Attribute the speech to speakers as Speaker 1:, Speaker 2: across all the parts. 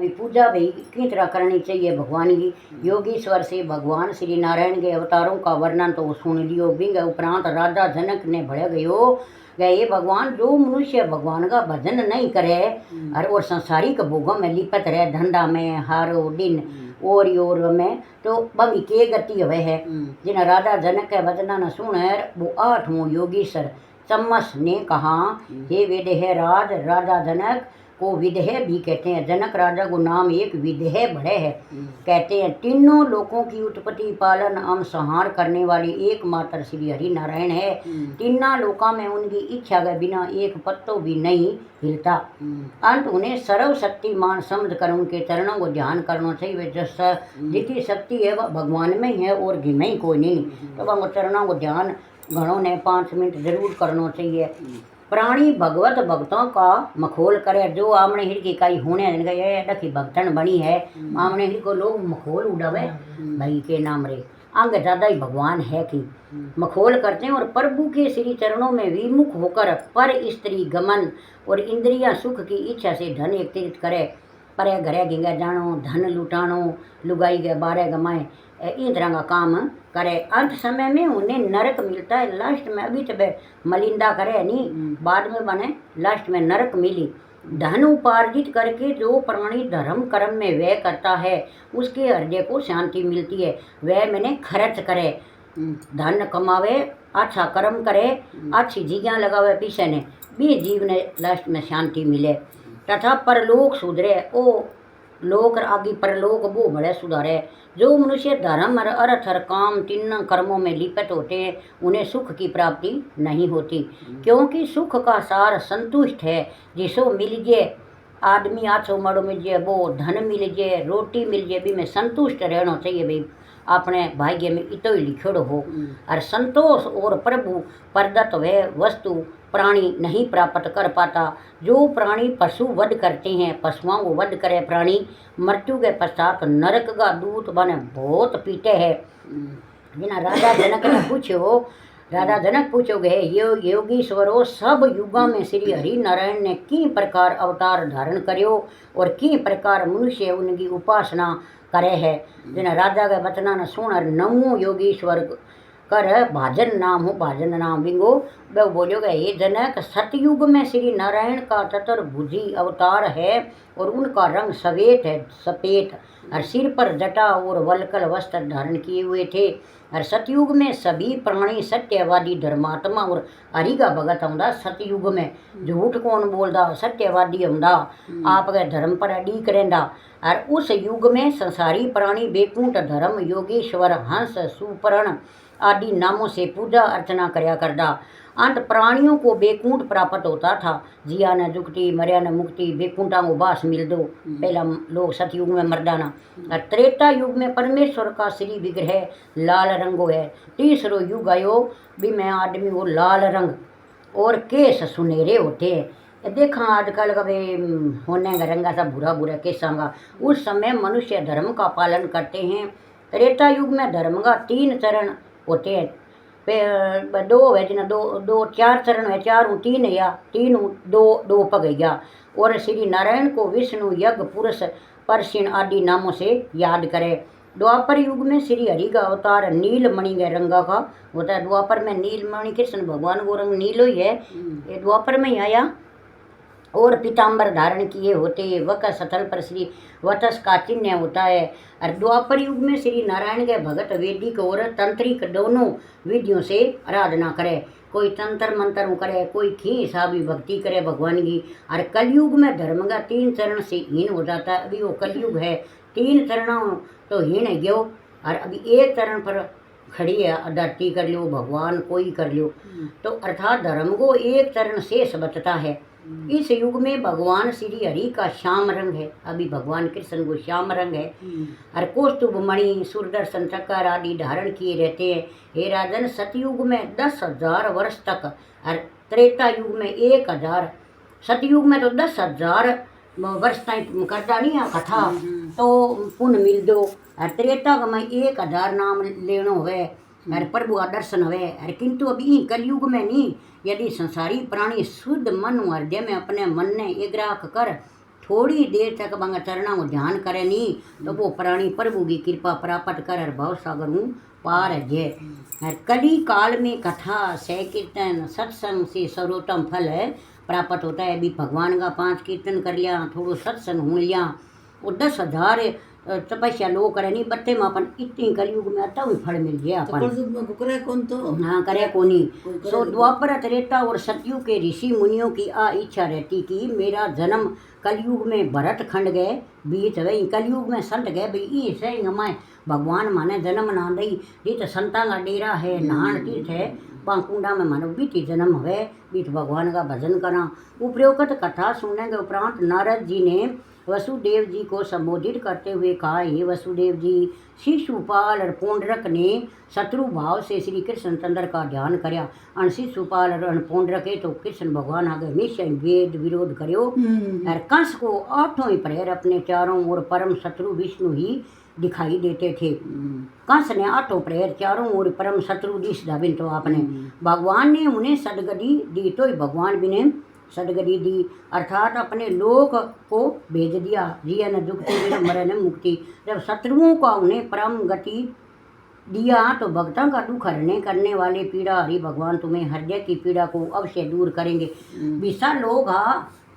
Speaker 1: अभी पूजा भी किस तरह करनी चाहिए भगवान की। योगीश्वर से भगवान श्री नारायण के अवतारों का वर्णन तो सुन लियो। बिंग उपरांत राजा जनक ने भड़े गयो गए ये भगवान जो मनुष्य भगवान का भजन नहीं करे और संसारिक भोगों में लिपत रहे, धंधा में हारो दिन और में, तो बगी के गति हुए है। जिन राजा जनक के वचन न सुन वो 8वां योगीश्वर चम्मस ने कहा, हे विदेह राज, राजा जनक को विदेह भी कहते हैं। जनक राजा को नाम एक विदेह बड़े है। कहते हैं तीनों लोकों की उत्पत्ति पालन एवं संहार करने वाली एकमात्र श्री हरि नारायण है। तीनों लोकों में उनकी इच्छा के बिना एक पत्तो भी नहीं हिलता। अंत उन्हें सर्वशक्तिमान समझ कर उनके चरणों को ध्यान करना चाहिए। जितनी शक्ति है वह भगवान में ही है और घी में ही कोई नहीं। तो वह चरणों को ध्यान घणों ने 5 मिनट जरूर करना चाहिए। प्राणी भगवत भक्तों का मखोल करे, जो आमने हिर की कई होने देखी भक्तन बनी है, आमने हिर को लोग मखोल उड़ावे भाई के नाम रे अंग ज्यादा ही भगवान है कि मखोल करते हैं। और प्रभु के श्री चरणों में विमुख होकर पर स्त्री गमन और इंद्रिया सुख की इच्छा से धन एकत्रित करे, परे घरे गिंगे जानो, धन लुटानो, लुगाई के बारे गमाए, इन तरह का काम करे। अंत समय में उन्हें नरक मिलता है। लास्ट में अभी तो मलिंदा करे नहीं, बाद में बने लास्ट में नरक मिली। धन उपार्जित करके जो प्राणी धर्म कर्म में व्यय करता है उसके हृदय को शांति मिलती है। वह मैंने खर्च करे, धन कमावे, अच्छा कर्म करे, अच्छी चीज़ें लगावे पीछे ने भी जीव ने लास्ट में शांति मिले तथा परलोक सुधरे। ओ लोक आगे परलोक वो बड़े सुधारे। जो मनुष्य धर्म और अर्थ और काम तीन कर्मों में लिपत होते हैं उन्हें सुख की प्राप्ति नहीं होती, क्योंकि सुख का सार संतुष्ट है। जिसो मिल जाए आदमी आछो मड़ो मिल जाए, वो धन मिल जाए, रोटी मिल जाए, भी में संतुष्ट रहना चाहिए भाई। अपने भाग्य में इतो ही लिखोड़ो हो। और संतोष और प्रभु प्रदत्त वह वस्तु प्राणी नहीं प्राप्त कर पाता। जो प्राणी पशु वध करते हैं, पशुओं को वध करे प्राणी, मृत्यु के पश्चात नरक का दूत बने बहुत पीटे है। बिना राजा जनक ने पूछो, राजा जनक पूछोगे योगीश्वरों सब युगों में श्री हरि नारायण ने किन प्रकार अवतार धारण करियो और किन प्रकार मनुष्य उनकी उपासना करे है। जिन राजा के वचना न सुन 9वां योगीश्वर कर भाजन नाम हो, भाजन नाम बिंगो वह बोलोगे, ये जनक सतयुग में श्री नारायण का चतुर्भुजी अवतार है और उनका रंग सफेद है, सफेद, और सिर पर जटा और वलकल वस्त्र धारण किए हुए थे। और सतयुग में सभी प्राणी सत्यवादी धर्मात्मा और हरि का भगत होंदा। सतयुग में झूठ कौन बोलदा, सत्यवादी होंदा, आपके धर्म पर अड़ी करेंदा। और उस युग में संसारी प्राणी बेकुंठ धर्म योगेश्वर हंस सुपर्ण आदि नामों से पूजा अर्चना करया करदा। अंत प्राणियों को बेकुंठ प्राप्त होता था। जिया न जुक्ति, मर्या न मुक्ति, बेकुंठा को बास मिल दो। पहला लोग सतयुग में मर्दाना। और त्रेता युग में परमेश्वर का श्री विग्रह लाल रंगो है। तीसरो युग आयो भी में आदमी वो लाल रंग और केस सुनहरे होते हैं। देखा आजकल का वे होने का रंगा सा बुरा बुरा केसा का। उस समय मनुष्य धर्म का पालन करते हैं। त्रेता युग में धर्म का 3 चरण होते हैं। दो है जिन्हें दो 4 चरण है, 4 3 या 3 2 पगैया। और श्री नारायण को विष्णु यज्ञ पुरुष परसिन आदि नामों से याद करे। द्वापर युग में श्री हरि का अवतार नीलमणि के रंगा का होता है। द्वापर में नीलमणि कृष्ण भगवान को रंग नीलो ही है, ये द्वापर में ही आया। और पीताम्बर धारण किए होते हैं। वह स्थल पर श्री वतस का चिन्ह होता है। और द्वापर युग में श्री नारायण के भगत वैदिक और तंत्रिक दोनों विधियों से आराधना करे। कोई तंत्र मंत्र करे, कोई खी हिसाबी भक्ति करे भगवान की। और कलयुग में धर्म का 3 चरण से हीन हो जाता है। अभी वो कलयुग है, 3 चरणों तो हीन है गयो। और अभी 1 चरण पर खड़ी है, धरती कर लो, भगवान कोई कर लो। तो अर्थात धर्म को 1 चरण शेष बचता है। इस युग में भगवान श्री हरि का श्याम रंग है। अभी भगवान कृष्ण को श्याम रंग है। और कौस्तुभ मणि, सुदर्शन चक्र आदि धारण किए रहते हैं। हे राजन, सतयुग में 10,000 वर्ष तक और त्रेता युग में 1,000, सतयुग में तो 10,000 वर्ष तक करता नहीं है कथा तो पुण्य मिल दो। और त्रेता में 1,000 नाम लेनो है और प्रभु का दर्शन हुए। और किंतु अभी कलयुग में नहीं, यदि संसारी प्राणी शुद्ध मन हृदय में अपने मन ने एग्राह कर थोड़ी देर तक बंगा चरणा को ध्यान करे नहीं तो वो प्राणी प्रभु की कृपा प्राप्त कर भव सागर हूँ पार जय। कली काल में कथा सह कीर्तन सत्संग से सर्वोत्तम फल है प्राप्त होता है। अभी भगवान का 5 कीर्तन कर लिया, थोड़ो सत्संग हो लिया और 10,000 तपस्या लोग करे नहीं बत्ते में अपन इतनी कलयुग में आता हुई फल मिल गया अपन
Speaker 2: करे कौन तो
Speaker 1: हाँ करे कोनी। सो द्वापर त्रेता और सतयुग के ऋषि मुनियों की इच्छा रहती कि मेरा जन्म कलयुग में भरत खंड गए बीत गई कलयुग में संत गए भाई ये सही हमारे भगवान माने जन्म ना दई ये तो संता का डेरा है नहान तीर्थ है बांकुंडा में मानो बीती जन्म है बीत भगवान का भजन करा। उपरोक्त कथा सुनने के उपरांत नारद जी ने वसुदेव जी को संबोधित करते हुए कहा, हे वसुदेव जी, शिशुपाल और पुंडरक ने शत्रु भाव से श्री कृष्ण चंद्र का ध्यान करया और शिशुपाल और पुंडरक तो कृष्ण भगवान आगे निश्चय वेद विरोध करो और कंस को 8 ही प्रहर अपने चारों ओर परम शत्रु विष्णु ही दिखाई देते थे। कंस ने 8 प्रहर चारों ओर परम शत्रु दिश दाबिन तो आपने भगवान ने उन्हें सदगति दी तो भगवान भी ने सदगति दी अर्थात अपने लोक को भेज दिया। जिया न दुखते बिना मरे न मुक्ति। जब शत्रुओं का उन्हें परम गति दिया तो भक्तों का दुख हरने करने वाले पीड़ा हरि भगवान तुम्हें हृदय की पीड़ा को अवश्य दूर करेंगे। विशाल लोग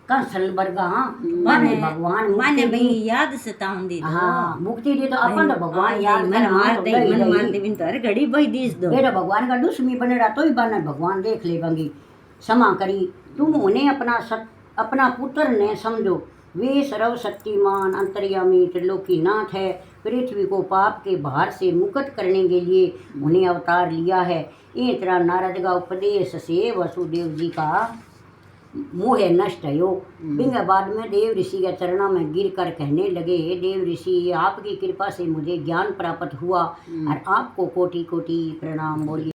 Speaker 1: कंसल वर्गा माने भगवान
Speaker 2: माने भाई याद सताऊंदी
Speaker 1: हाँ मुक्ति दी तो अपन तो भगवान याद
Speaker 2: मन मारते बिन तो हर घड़ी भाई दिस दो
Speaker 1: बेटा भगवान का दुश्मनी बने रहा तो ही बना भगवान देख ले बंगी क्षमा करी तुम उन्हें अपना पुत्र ने समझो। वे सर्वशक्तिमान अंतर्यामी त्रिलोकी नाथ है। पृथ्वी को पाप के भार से मुक्त करने के लिए उन्हें अवतार लिया है। इस तरह नारद का उपदेश से वसुदेव जी का मोह नष्ट हो। बिंग बाद में देव ऋषि के चरणों में गिर कर कहने लगे, हे देव ऋषि, आपकी कृपा से मुझे ज्ञान प्राप्त हुआ और आपको कोटि कोटि प्रणाम बोलिए।